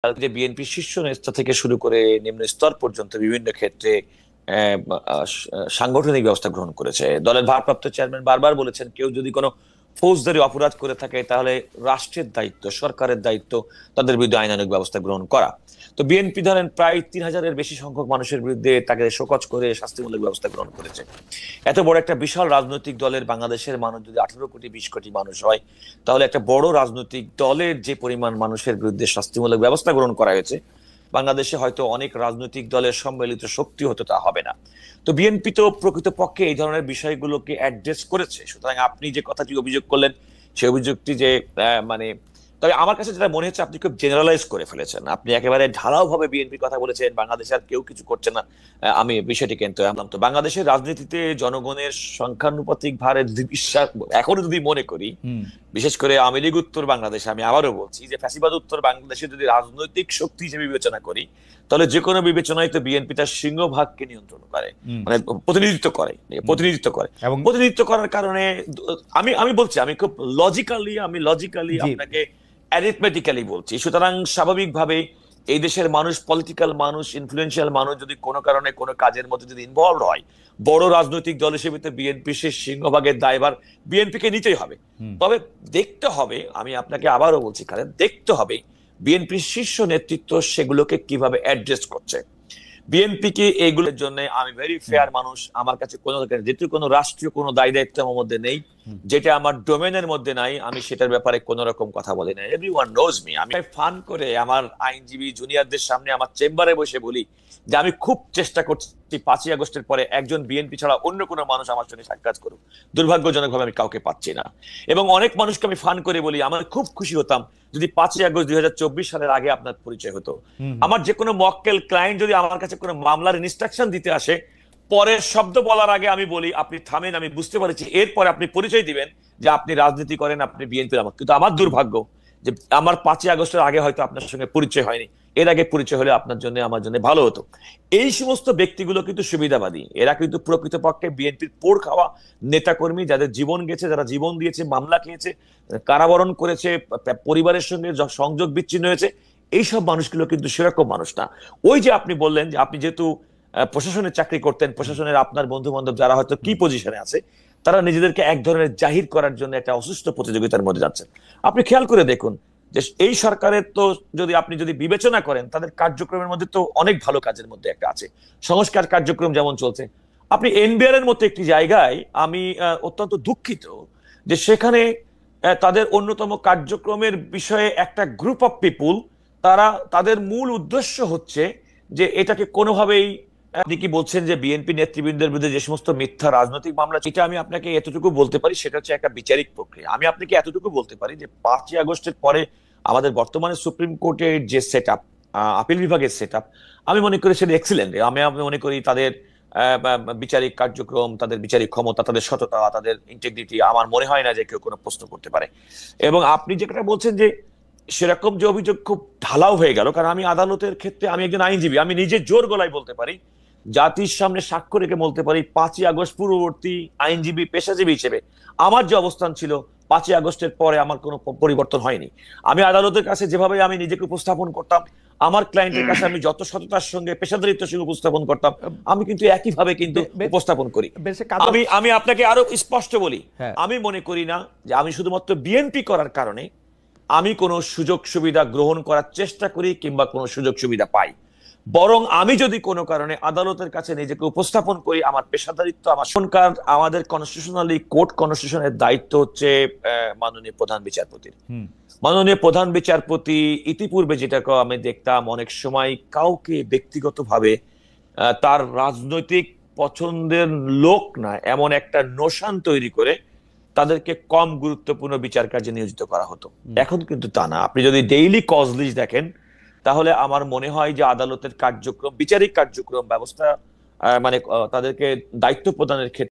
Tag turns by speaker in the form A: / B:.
A: যে বিএনপি শীর্ষ নেতা থেকে শুরু করে নিম্ন স্তর পর্যন্ত বিভিন্ন ক্ষেত্রে আহ, সাংগঠনিক ব্যবস্থা গ্রহণ করেছে। দলের ভারপ্রাপ্ত চেয়ারম্যান বারবার বলেছেন, কেউ যদি কোনো ফৌজদারি অপরাধ করে থাকে তাহলে রাষ্ট্রের দায়িত্ব, সরকারের দায়িত্ব তাদের বিরুদ্ধে আইনানুগ ব্যবস্থা গ্রহণ করা। তো বিএনপি ধরেন প্রায় 3,000-এর বেশি সংখ্যক মানুষের বিরুদ্ধে তাকে শোকজ করে শাস্তিমূলক ব্যবস্থা গ্রহণ করেছে। এত বড় একটা বিশাল রাজনৈতিক দলের বাংলাদেশের মানুষ যদি 18 কোটি 20 কোটি মানুষ হয়, তাহলে একটা বড় রাজনৈতিক দলের যে পরিমাণ মানুষের বিরুদ্ধে শাস্তিমূলক ব্যবস্থা গ্রহণ করা হয়েছে, বাংলাদেশে হয়তো অনেক রাজনৈতিক দলের সম্মিলিত শক্তি হতো তা হবে না। তো বিএনপি তো প্রকৃতপক্ষে এই ধরনের বিষয়গুলোকে অ্যাড্রেস করেছে। সুতরাং আপনি যে কথাটি অভিযোগ করলেন, সেই অভিযোগটি যে মানে, তবে আমার কাছে যেটা মনে হচ্ছে আপনি খুব জেনারেলাইজ করে ফেলেছেন। আপনি একেবারে ঢালাও ভাবে বিএনপির কথা বলেছেন, বাংলাদেশে আর কেউ কিছু করছে না। আমি বিষয়টি কিন্তু আমলাম। তো বাংলাদেশের রাজনীতিতে জনগণের সংখ্যানুপাতিক ভারের বিশ্বাস এখনো যদি মনে করি,
B: হুম।
A: বিশেষ করে আওয়ামী লীগ উত্তর বাংলাদেশে, আমি আবারও বলছি যে ফ্যাসিবাদ উত্তর বাংলাদেশে যদি রাজনৈতিক শক্তি হিসেবে বিবেচনা করি, তাহলে যে কোনো বিবেচনায় তো বিএনপি তার সিংহভাগকে নিয়ন্ত্রণ করে,
B: হুম।
A: মানে প্রতিনিধিত্ব করে।
B: হুম।
A: প্রতিনিধিত্ব করে
B: এবং
A: প্রতিনিধিত্ব করার কারণে আমি আমি বলছি, আমি খুব লজিক্যালি
B: জি।
A: আপনাকে অ্যারিথমেটিক্যালি বলছি। সুতরাং স্বাভাবিকভাবে এই দেশের মানুষ, পলিটিক্যাল মানুষ, ইনফ্লুয়েন্সিয়াল মানুষ যদি কোনো কারণে কোনো কাজের মধ্যে যদি ইনভলভ হয়, বড় রাজনৈতিক দল হিসেবে তো বিএনপি সে সিংহভাগের দায়ভার বিএনপিকে নিতেই হবে।
B: হুম।
A: তবে দেখতে হবে, আমি আপনাকে আবারও বলছি কারণ দেখতে হবে বিএনপির শীর্ষ নেতৃত্ব সেগুলোকে কিভাবে অ্যাড্রেস করছে। বিএনপি কে এইগুলোর জন্য, আমি ভেরি
B: হুম।
A: ফেয়ার মানুষ, আমার কাছে কোনো যেহেতু কোনো রাষ্ট্রীয় কোনো দায় দায়িত্ব আমার মধ্যে নেই,
B: হুম।
A: যেটা আমার ডোমেনের মধ্যে নাই, আমি সেটার ব্যাপারে কোনো রকম কথা বলি না। Everyone knows me. আমি ফান করে আমার আইনজীবী জুনিয়রদের সামনে আমার চেম্বারে বসে বলি যে আমি খুব চেষ্টা করছি 5ই আগস্টের পরে একজন বিএনপি ছাড়া অন্য কোনো মানুষ আমার সঙ্গে সাক্ষাৎ করুক। দুর্ভাগ্যজনকভাবে আমি কাউকে পাচ্ছি না। এবং অনেক মানুষকে আমি ফান করে বলি, আমার খুব খুশি হতাম যদি 5ই আগস্ট 2024 সালের আগে আপনার পরিচয় হতো।
B: হুম।
A: আমার যে কোনো মক্কেল ক্লায়েন্ট যদি আমার কাছে কোনো মামলার ইনস্ট্রাকশন দিতে আসে, পরের শব্দ বলার আগে আমি বলি আপনি থামেন, আমি বুঝতে পারছি, এরপরে আপনি পরিচয় দিবেন যে আপনি রাজনীতি করেন, আপনি বিএনপির আমার। কিন্তু আমার দুর্ভাগ্য যে আমার 5ই আগস্টের আগে হয়তো আপনার সঙ্গে পরিচয় হয়নি। এর আগে পরিচয় হলে আপনার জন্য আমার জন্য ভালো হতো। এই সমস্ত ব্যক্তিগুলো কিন্তু সুবিধাবাদী, এরা কিন্তু প্রকৃতপক্ষে বিএনপির পোড় খাওয়া নেতাকর্মী, যাদের জীবন গেছে, যারা জীবন দিয়েছে, মামলা খেয়েছে, কারাবরণ করেছে, পরিবারের সঙ্গে সংযোগ বিচ্ছিন্ন হয়েছে। এইসব মানুষগুলো কিন্তু সেরকম মানুষ না। ওই যে আপনি বললেন যে আপনি যেহেতু প্রশাসনের চাকরি করতেন,
B: হুম।
A: প্রশাসনের আপনার বন্ধু বান্ধব যারা হয়তো কি
B: হুম।
A: পজিশনে আছে, তারা নিজেদেরকে এক ধরনের জাহির করার জন্য একটা অসুস্থ প্রতিযোগিতার মধ্যে যাচ্ছেন। আপনি খেয়াল করে দেখুন যে এই সরকারের তো, যদি আপনি যদি বিবেচনা করেন, তাদের কার্যক্রমের মধ্যে তো অনেক ভালো কাজের মধ্যে একটা আছে, সংস্কার কার্যক্রম যেমন চলছে। আপনি এনবিআর এর মতো একটি জায়গায়, আমি অত্যন্ত দুঃখিত যে সেখানে তাদের অন্যতম কার্যক্রমের বিষয়ে একটা গ্রুপ অফ পিপুল, তারা তাদের মূল উদ্দেশ্য হচ্ছে যে এটাকে কোনোভাবেই, আপনি কি বলছেন যে বিএনপি নেতৃবৃন্দের বিরুদ্ধে যে সমস্ত মিথ্যা রাজনৈতিক মামলা, এটা আমি আপনাকে এতটুকু বলতে পারি, সেটা হচ্ছে একটা বিচারিক প্রক্রিয়া। আমি আপনাকে এতটুকু বলতে পারি যে 5ই আগস্টের পরে আমাদের বর্তমানে সুপ্রিম কোর্টের যে সেট আপ, আপিল বিভাগের সেট আপ, আমি মনে করি সেটা এক্সিলেন্ট। আমি মনে করি তাদের বিচারিক কার্যক্রম, তাদের বিচারিক ক্ষমতা, তাদের সততা, তাদের ইন্টেগ্রিটি, আমার মনে হয় না যে কেউ কোনো প্রশ্ন করতে পারে। এবং আপনি যেটা বলছেন যে সেরকম যে অভিযোগ খুব ঢালাও হয়ে গেল, কারণ আমি আদালতের ক্ষেত্রে, আমি একজন আইনজীবী, আমি নিজে জোর গলায় বলতে পারি, জাতির সামনে সাক্ষ্য রেখে বলতে পারি, 5ই আগস্ট পূর্ববর্তী আইনজীবী পেশাজীবী হিসেবে আমার যে অবস্থান ছিল 5ই আগস্টের পরে আমার কোনো পরিবর্তন হয়নি। আমি আদালতের কাছে যেভাবে আমি নিজেকে উপস্থাপন করতাম, আমার ক্লায়েন্টের কাছে আমি যত সততার সঙ্গে, পেশাদারিত্বের সঙ্গে উপস্থাপন করতাম, আমি কিন্তু একইভাবে কিন্তু উপস্থাপন করি। আমি আমি আপনাকে আরো স্পষ্ট বলি,
B: হ্যাঁ।
A: আমি মনে করি না যে আমি শুধুমাত্র বিএনপি করার কারণে আমি কোনো সুযোগ সুবিধা গ্রহণ করার চেষ্টা করি কিংবা কোনো সুযোগ সুবিধা পাই। বরং আমি যদি কোনো কারণে আদালতের কাছে নিজেকে উপস্থাপন করি, আমার পেশাদারিত্ব, আমার সরকার, আমাদের কনস্টিটিউশনালি কোর্ট কনস্টিটিউশনের দায়িত্ব হচ্ছে মাননীয় প্রধান বিচারপতির।
B: হুম।
A: মাননীয় প্রধান বিচারপতি ইতিপূর্বে যেটা আমি দেখতাম, অনেক সময় কাউকে ব্যক্তিগতভাবে তার রাজনৈতিক পছন্দের লোক না এমন একটা নোশান তৈরি করে তাদেরকে কম গুরুত্বপূর্ণ বিচার কার্যে নিয়োজিত করা হতো। এখন কিন্তু তা না। আপনি যদি ডেইলি কজ লিস্ট দেখেন, তাহলে আমার মনে হয় যে আদালতের কার্যক্রম, বিচারিক কার্যক্রম ব্যবস্থা, মানে তাদেরকে দায়িত্ব প্রদানের ক্ষেত্রে